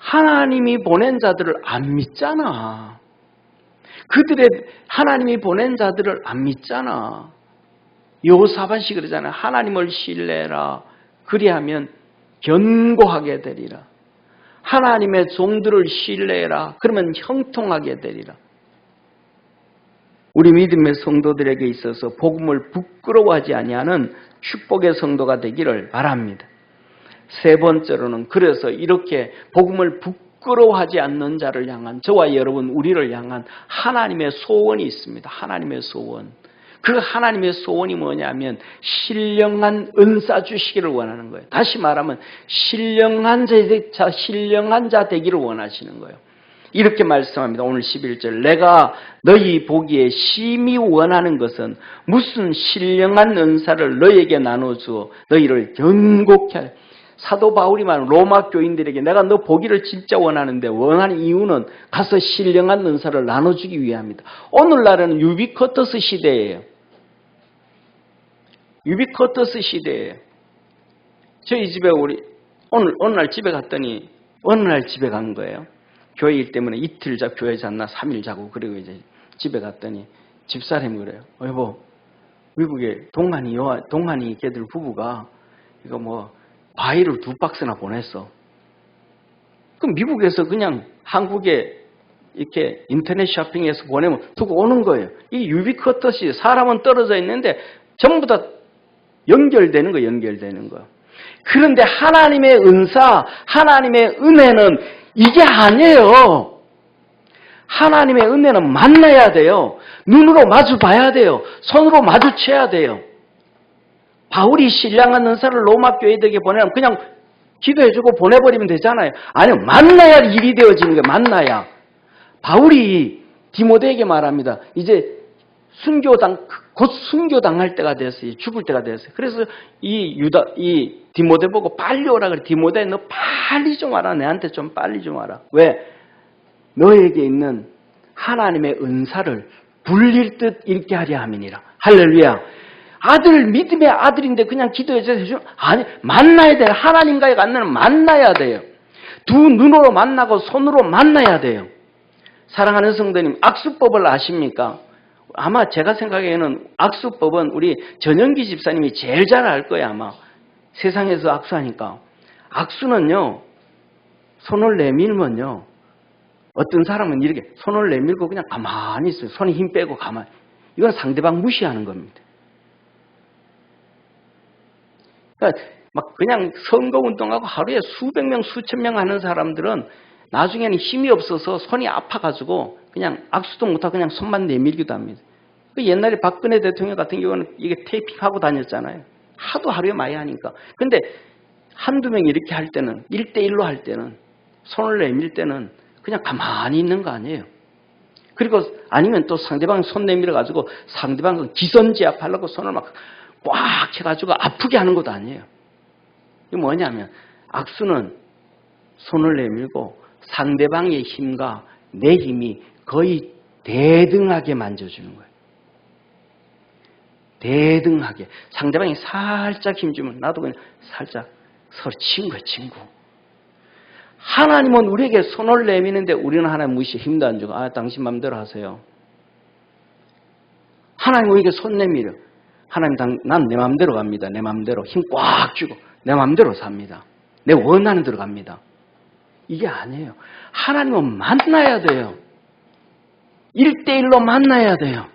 하나님이 보낸 자들을 안 믿잖아. 하나님이 보낸 자들을 안 믿잖아. 여호사밧이 그러잖아요. 하나님을 신뢰라. 그리하면 견고하게 되리라. 하나님의 종들을 신뢰해라. 그러면 형통하게 되리라. 우리 믿음의 성도들에게 있어서 복음을 부끄러워하지 아니하는 축복의 성도가 되기를 바랍니다. 세 번째로는 그래서 이렇게 복음을 부끄러워하지 않는 자를 향한, 저와 여러분 우리를 향한 하나님의 소원이 있습니다. 하나님의 소원. 그 하나님의 소원이 뭐냐면 신령한 은사 주시기를 원하는 거예요. 다시 말하면 신령한 자 되기를 원하시는 거예요. 이렇게 말씀합니다. 오늘 11절. 내가 너희 보기에 심히 원하는 것은 무슨 신령한 은사를 너희에게 나눠주어 너희를 견고케 하여. 사도 바울이 말하는 로마 교인들에게 내가 너 보기를 진짜 원하는데 원하는 이유는 가서 신령한 은사를 나눠주기 위함이다. 오늘날에는 유비쿼터스 시대예요. 유비쿼터스 시대예요. 저희 집에 어느 날 집에 갔더니 어느 날 집에 간 거예요. 교회 일 때문에 이틀 교회 잤나 3일 자고 그리고 이제 집에 갔더니 집사람이 그래요. 여보, 미국에 동안이 걔들 부부가 이거 뭐 과일을 2박스나 보냈어. 그럼 미국에서 그냥 한국에 이렇게 인터넷 쇼핑해서 보내면 두고 오는 거예요. 이 유비쿼터시 사람은 떨어져 있는데 전부 다 연결되는 거. 그런데 하나님의 은사, 하나님의 은혜는 이게 아니에요. 하나님의 은혜는 만나야 돼요. 눈으로 마주 봐야 돼요. 손으로 마주쳐야 돼요. 바울이 신령한 은사를 로마 교회들에게 보내면 그냥 기도해주고 보내버리면 되잖아요. 아니요. 만나야 일이 되어지는 거예요. 만나야. 바울이 디모데에게 말합니다. 이제 곧 순교당할 때가 됐어요. 죽을 때가 됐어요. 그래서 이 디모데 보고 빨리 오라 그래. 디모데 너 빨리 좀 와라. 내한테 좀 빨리 좀 와라. 왜? 너에게 있는 하나님의 은사를 불릴 듯 읽게 하려 함이니라. 할렐루야. 믿음의 아들인데 그냥 기도해서 아니, 만나야 돼요. 하나님과의 관계는 만나야 돼요. 두 눈으로 만나고 손으로 만나야 돼요. 사랑하는 성도님, 악수법을 아십니까? 아마 제가 생각에는 악수법은 우리 전영기 집사님이 제일 잘 알 거예요. 아마 세상에서 악수하니까. 악수는요, 손을 내밀면요, 어떤 사람은 이렇게 손을 내밀고 그냥 가만히 있어요. 손에 힘 빼고 가만히. 이건 상대방 무시하는 겁니다. 그러니까 막 그냥 선거운동하고 하루에 수백 명, 수천 명 하는 사람들은 나중에는 힘이 없어서 손이 아파가지고 그냥 악수도 못하고 그냥 손만 내밀기도 합니다. 옛날에 박근혜 대통령 같은 경우는 이게 테이핑하고 다녔잖아요. 하도 하루에 많이 하니까. 근데 한두 명이 이렇게 할 때는, 1대1로 할 때는, 손을 내밀 때는 그냥 가만히 있는 거 아니에요. 그리고 아니면 또 상대방 손 내밀어가지고 상대방은 기선제압하려고 손을 막 꽉 해가지고 아프게 하는 것도 아니에요. 이게 뭐냐면 악수는 손을 내밀고 상대방의 힘과 내 힘이 거의 대등하게 만져주는 거예요. 대등하게. 상대방이 살짝 힘주면 나도 그냥 살짝 서로 친구야, 친구. 하나님은 우리에게 손을 내미는데 우리는 하나님 무시해 힘도 안 주고 당신 마음대로 하세요. 하나님 우리에게 손 내밀어. 하나님 난 내 마음대로 갑니다. 내 마음대로 힘 꽉 주고 내 마음대로 삽니다. 내 원하는 대로 갑니다. 이게 아니에요. 하나님은 만나야 돼요. 1대1로 만나야 돼요.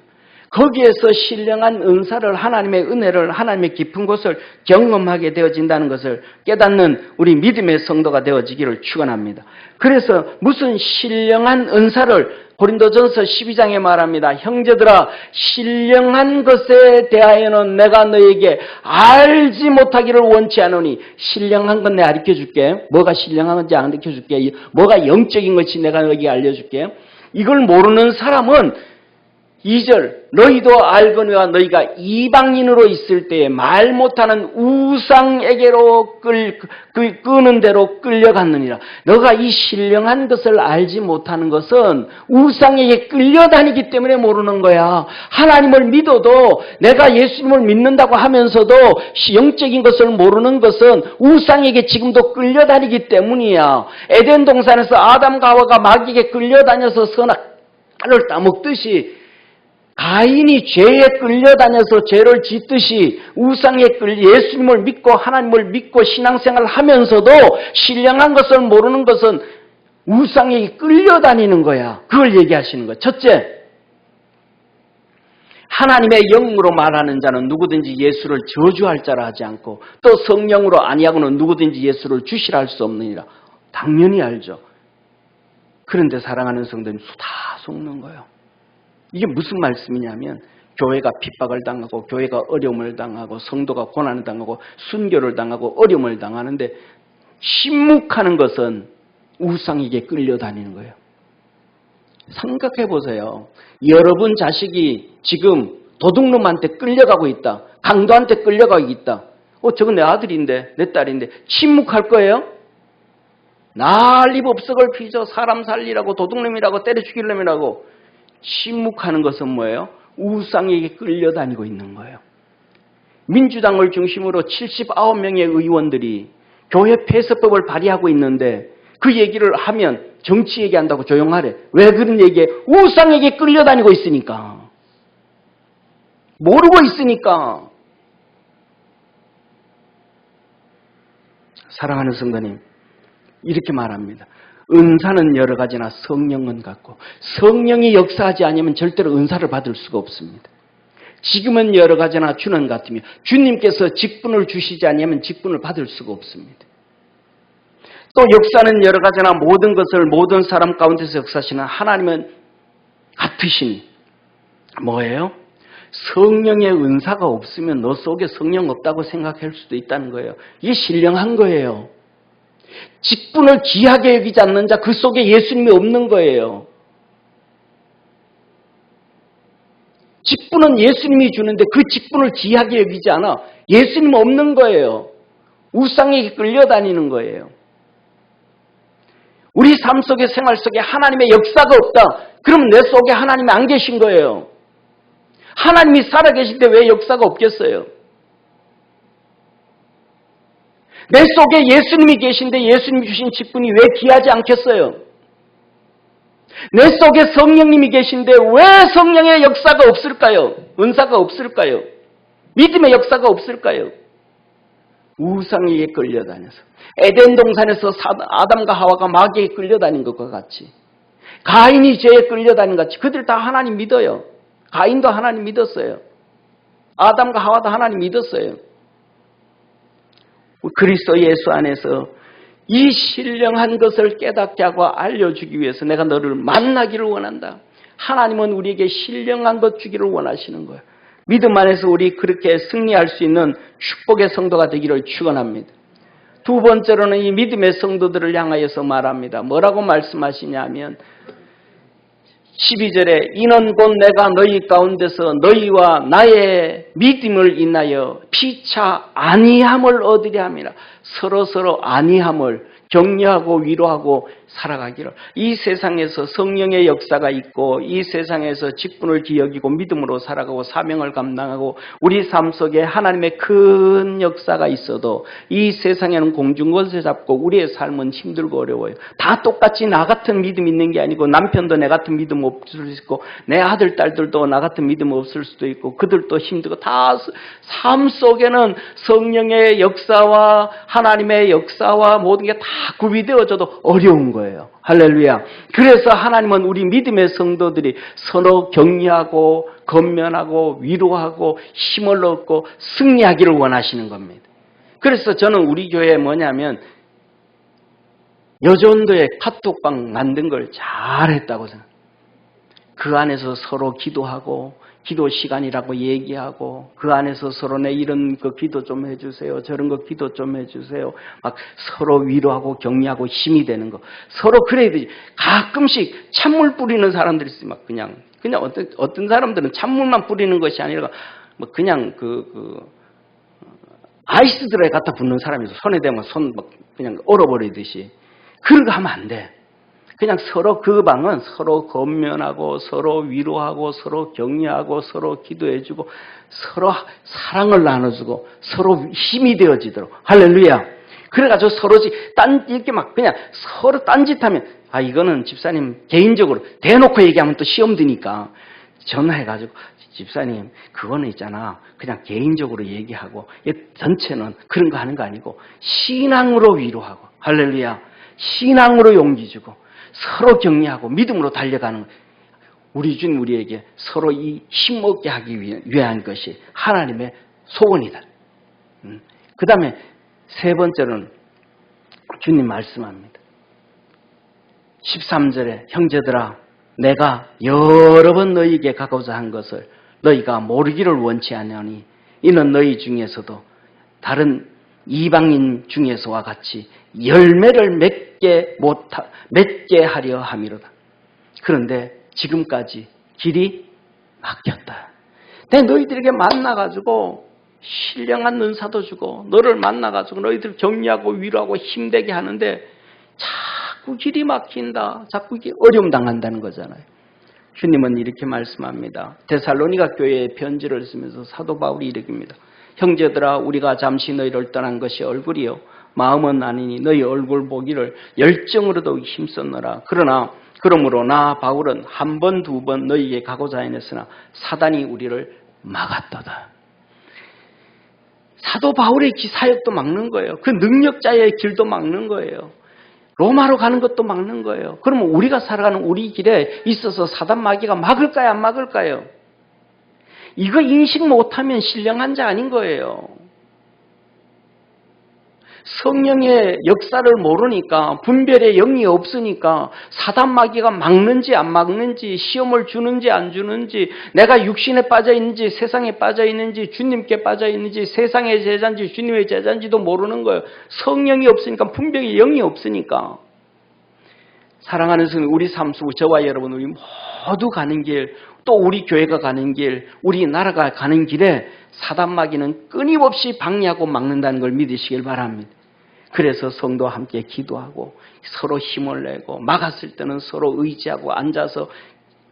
거기에서 신령한 은사를, 하나님의 은혜를, 하나님의 깊은 곳을 경험하게 되어진다는 것을 깨닫는 우리 믿음의 성도가 되어지기를 축원합니다. 그래서 무슨 신령한 은사를 고린도전서 12장에 말합니다. 형제들아, 신령한 것에 대하여는 내가 너에게 알지 못하기를 원치 않으니, 신령한 건 내가 알려줄게. 뭐가 신령한 건지 알려줄게. 뭐가 영적인 것이 내가 너에게 알려줄게. 이걸 모르는 사람은 2절 너희도 알거니와 너희가 이방인으로 있을 때에 말 못하는 우상에게로 끄는 대로 끌려갔느니라. 너가 이 신령한 것을 알지 못하는 것은 우상에게 끌려다니기 때문에 모르는 거야. 하나님을 믿어도 내가 예수님을 믿는다고 하면서도 영적인 것을 모르는 것은 우상에게 지금도 끌려다니기 때문이야. 에덴 동산에서 아담과 하와가 마귀에게 끌려다녀서 선악과를 따먹듯이 가인이 죄에 끌려다녀서 죄를 짓듯이 우상에 예수님을 믿고 하나님을 믿고 신앙생활을 하면서도 신령한 것을 모르는 것은 우상에게 끌려다니는 거야. 그걸 얘기하시는 거야. 첫째, 하나님의 영으로 말하는 자는 누구든지 예수를 저주할 자라 하지 않고 또 성령으로 아니하고는 누구든지 예수를 주시라 할 수 없느니라. 당연히 알죠. 그런데 사랑하는 성도님 다 속는 거예요. 이게 무슨 말씀이냐면 교회가 핍박을 당하고 교회가 어려움을 당하고 성도가 고난을 당하고 순교를 당하고 어려움을 당하는데 침묵하는 것은 우상에게 끌려다니는 거예요. 생각해 보세요. 여러분 자식이 지금 도둑놈한테 끌려가고 있다. 강도한테 끌려가고 있다. 저건 내 아들인데 내 딸인데 침묵할 거예요? 난리법석을 피죠. 사람 살리라고 도둑놈이라고 때려 죽이려고. 침묵하는 것은 뭐예요? 우상에게 끌려다니고 있는 거예요. 민주당을 중심으로 79명의 의원들이 교회 폐쇄법을 발의하고 있는데 그 얘기를 하면 정치 얘기한다고 조용하래. 왜 그런 얘기해? 우상에게 끌려다니고 있으니까. 모르고 있으니까. 사랑하는 성도님, 이렇게 말합니다. 은사는 여러 가지나 성령은 같고 성령이 역사하지 않으면 절대로 은사를 받을 수가 없습니다. 지금은 여러 가지나 주는 같으며 주님께서 직분을 주시지 않으면 직분을 받을 수가 없습니다. 또 역사는 여러 가지나 모든 것을 모든 사람 가운데서 역사하시는 하나님은 같으신 뭐예요? 성령의 은사가 없으면 너 속에 성령 없다고 생각할 수도 있다는 거예요. 이게 신령한 거예요. 직분을 귀하게 여기지 않는 자, 그 속에 예수님이 없는 거예요. 직분은 예수님이 주는데 그 직분을 귀하게 여기지 않아. 예수님 없는 거예요. 우상에게 끌려다니는 거예요. 우리 삶 속에 생활 속에 하나님의 역사가 없다. 그러면 내 속에 하나님이 안 계신 거예요. 하나님이 살아계신데 왜 역사가 없겠어요? 내 속에 예수님이 계신데 예수님이 주신 직분이 왜 귀하지 않겠어요? 내 속에 성령님이 계신데 왜 성령의 역사가 없을까요? 은사가 없을까요? 믿음의 역사가 없을까요? 우상에게 끌려다녀서 에덴 동산에서 아담과 하와가 마귀에게 끌려다닌 것과 같이 가인이 죄에 끌려다닌 것 같이 그들 다 하나님 믿어요. 가인도 하나님 믿었어요. 아담과 하와도 하나님 믿었어요. 그리스도 예수 안에서 이 신령한 것을 깨닫게 하고 알려주기 위해서 내가 너를 만나기를 원한다. 하나님은 우리에게 신령한 것 주기를 원하시는 거예요. 믿음 안에서 우리 그렇게 승리할 수 있는 축복의 성도가 되기를 축원합니다. 두 번째로는 이 믿음의 성도들을 향하여서 말합니다. 뭐라고 말씀하시냐면 12절에 이는 곧 내가 너희 가운데서 너희와 나의 믿음을 인하여 피차 안위함을 얻으려 함이라. 서로 안위함을 격려하고 위로하고 살아가기를. 이 세상에서 성령의 역사가 있고 이 세상에서 직분을 기여기고 믿음으로 살아가고 사명을 감당하고 우리 삶 속에 하나님의 큰 역사가 있어도 이 세상에는 공중권세 잡고 우리의 삶은 힘들고 어려워요. 다 똑같이 나 같은 믿음 있는 게 아니고 남편도 내 같은 믿음 없을 수도 있고 내 아들 딸들도 나 같은 믿음 없을 수도 있고 그들도 힘들고 다 삶 속에는 성령의 역사와 하나님의 역사와 모든 게 다 구비되어져도 어려운 거예요. 할렐루야. 그래서 하나님은 우리 믿음의 성도들이 서로 격려하고 건면하고 위로하고 힘을 얻고 승리하기를 원하시는 겁니다. 그래서 저는 우리 교회에 뭐냐면 여전도에 카톡방 만든 걸 잘했다고 생각합니다. 그 안에서 서로 기도하고 기도 시간이라고 얘기하고 그 안에서 서로 내 이런 거 기도 좀 해주세요. 저런 거 기도 좀 해주세요. 막 서로 위로하고 격려하고 힘이 되는 거. 서로 그래야 되지. 가끔씩 찬물 뿌리는 사람들이 있어요. 막 그냥 어떤 사람들은 찬물만 뿌리는 것이 아니라 뭐 그냥 아이스드라이 갖다 붓는 사람이 있어. 손에 대면 손 막 그냥 얼어버리듯이. 그런 거 하면 안 돼. 그냥 서로 그 방은 서로 건면하고 서로 위로하고 서로 격려하고 서로 기도해주고 서로 사랑을 나눠주고 서로 힘이 되어지도록. 할렐루야. 그래가지고 서로 이렇게 막 그냥 서로 딴짓하면 이거는 집사님 개인적으로 대놓고 얘기하면 또 시험 드니까 전화해가지고 집사님 그거는 있잖아. 그냥 개인적으로 얘기하고 전체는 그런 거 하는 거 아니고 신앙으로 위로하고 할렐루야. 신앙으로 용기 주고 서로 격려하고 믿음으로 달려가는 우리 주님 우리에게 서로 이 힘먹게 하기 위한 것이 하나님의 소원이다. 그 다음에 세 번째는 주님 말씀합니다. 13절에 형제들아 내가 여러 번 너희에게 가고자 한 것을 너희가 모르기를 원치 아니하니 이는 너희 중에서도 다른 이방인 중에서와 같이 열매를 맺게 하려 함이로다. 그런데 지금까지 길이 막혔다. 내 너희들에게 만나가지고 신령한 은사도 주고 너를 만나가지고 너희들 격려하고 위로하고 힘되게 하는데 자꾸 길이 막힌다. 자꾸 어려움 당한다는 거잖아요. 주님은 이렇게 말씀합니다. 데살로니가 교회에 편지를 쓰면서 사도 바울이 이렇게입니다. 형제들아 우리가 잠시 너희를 떠난 것이 얼굴이요 마음은 아니니 너희 얼굴 보기를 열정으로도 힘썼노라. 그러므로 나 바울은 한 번 두 번 너희에게 가고자 했으나 사단이 우리를 막았도다. 사도 바울의 사역도 막는 거예요. 그 능력자의 길도 막는 거예요. 로마로 가는 것도 막는 거예요. 그러면 우리가 살아가는 우리 길에 있어서 사단 마귀가 막을까요? 안 막을까요? 이거 인식 못하면 신령한 자 아닌 거예요. 성령의 역사를 모르니까 분별의 영이 없으니까 사단 마귀가 막는지 안 막는지 시험을 주는지 안 주는지 내가 육신에 빠져 있는지 세상에 빠져 있는지 주님께 빠져 있는지 세상의 제자인지 주님의 제자인지도 모르는 거예요. 성령이 없으니까 분별의 영이 없으니까. 사랑하는 성도 우리 삶 속 저와 여러분 우리 모두 가는 길 또 우리 교회가 가는 길 우리 나라가 가는 길에 사단 마귀는 끊임없이 방해하고 막는다는 걸 믿으시길 바랍니다. 그래서 성도와 함께 기도하고 서로 힘을 내고 막았을 때는 서로 의지하고 앉아서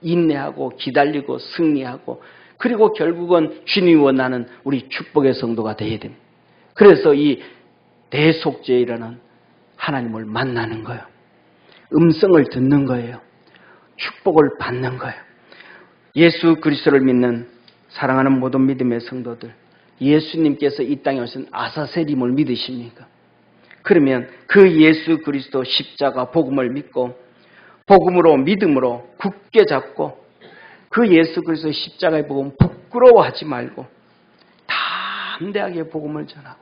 인내하고 기다리고 승리하고 그리고 결국은 주님이 원하는 우리 축복의 성도가 되어야 됩니다. 그래서 이 대속죄라는 하나님을 만나는 거예요. 음성을 듣는 거예요. 축복을 받는 거예요. 예수 그리스도를 믿는 사랑하는 모든 믿음의 성도들 예수님께서 이 땅에 오신 아사세림을 믿으십니까? 그러면 그 예수 그리스도 십자가 복음을 믿고 복음으로 믿음으로 굳게 잡고 그 예수 그리스도 십자가의 복음 부끄러워하지 말고 담대하게 복음을 전하고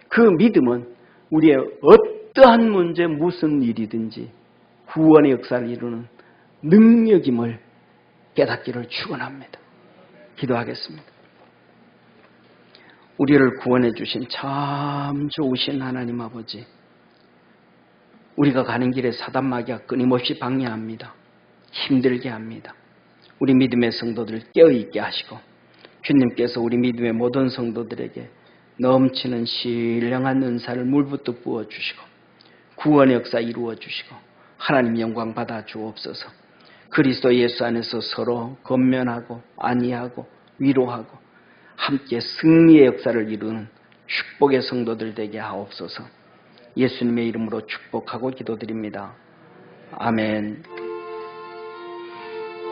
그 믿음은 우리의 어떠한 문제 무슨 일이든지 구원의 역사를 이루는 능력임을 깨닫기를 축원합니다. 기도하겠습니다. 우리를 구원해 주신 참 좋으신 하나님 아버지, 우리가 가는 길에 사단 마귀가 끊임없이 방해합니다. 힘들게 합니다. 우리 믿음의 성도들을 깨어있게 하시고 주님께서 우리 믿음의 모든 성도들에게 넘치는 신령한 은사를 물부터 부어주시고 구원의 역사 이루어 주시고 하나님 영광 받아 주옵소서. 그리스도 예수 안에서 서로 건면하고 안위하고 위로하고 함께 승리의 역사를 이루는 축복의 성도들 되게 하옵소서. 예수님의 이름으로 축복하고 기도드립니다. 아멘.